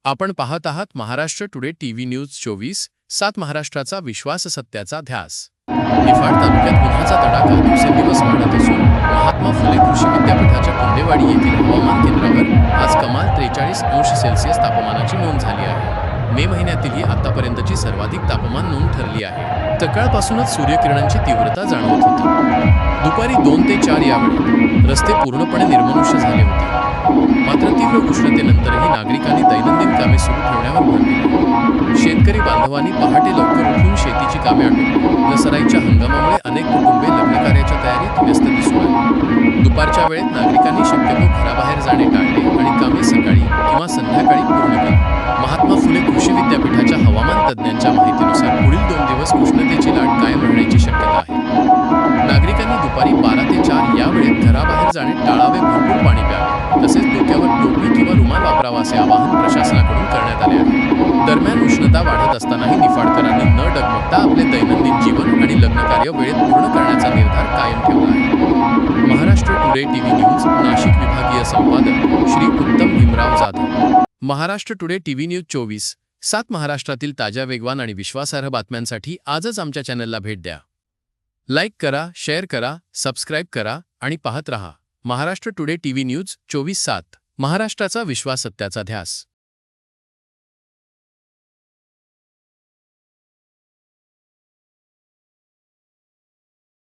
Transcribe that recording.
आपण पाहत आहात महाराष्ट्र टुडे टीव्ही न्यूज 24/7 महाराष्ट्राचा विश्वास सत्याचा ध्यास। निफाड तालुक्यात उन्हाचा तडाखा दिवसेंदिवस वाढत असून महात्मा फुले कृषी विद्यापीठाच्या कुंडेवाडी येथील हवामान केंद्रावर आज कमाल 43°C तापमानाची नोंद झाली आहे। मे महिन्यातील ही आतापर्यंतची सर्वाधिक तापमान नोंद ठरली आहे। सकाळपासूनच सूर्यकिरणांची तीव्रता जाणवत होती। दुपारी 2 ते 4 या वेळेत रस्ते पूर्णपणे निर्मनुष्य झाले होते। मात्र तीव्र उष्णतेनंतरही नागरिकांनी दैनंदिन कामे सुरू ठेवण्यावर भर दिला। शेतकरी बांधवांनी पहाटे लवकर उठून शेतीची कामे आटोपली। दसऱ्याच्या हंगामामुळे अनेक कुटुंबे लग्नकार्याच्या तयारीत व्यस्त दिसून आली। दुपारच्या वेळेत नागरिकांनी शक्यतो घराबाहेर जाणे टाळले आणि कामे सकाळी किंवा संध्याकाळी पूर्ण केली। महात्मा फुले कृषी विद्यापीठाच्या हवामान तज्ज्ञांच्या माहितीनुसार पुढील 2 दिवस उष्णतेची लाट कायम राहण्याची शक्यता आहे। नागरिकांनी दुपारी 12 ते 4 या वेळेत घराबाहेर जाणे टाळावे, भरपूर पाणी प्यावे, तसेच डोक्यावर टोपी किंवा रुमाल वापरावा असे आवाहन प्रशासनाकडून करण्यात आले आहे। दरम्यान उष्णता वाढत असतानाही निफाडकरांनी न डगमगता आपले दैनंदिन जीवन आणि लग्नकार्य वेळेत पूर्ण करण्याचा निर्धार कायम ठेवला आहे। Maharashtra today TV news Nashik विभागीय संपादक श्री उत्तम Bhimrao Jadhav. Maharashtra today TV news 24/7 महाराष्ट्रातील ताज्या, वेगवान आणि विश्वासार्ह बातम्यांसाठी आजच आमच्या चॅनलला भेट द्या। लाईक करा, शेअर करा, सबस्क्राईब करा आणि पाहत रहा महाराष्ट्र टुडे टीव्ही न्यूज 24/7 महाराष्ट्राचा विश्वास सत्याचा ध्यास।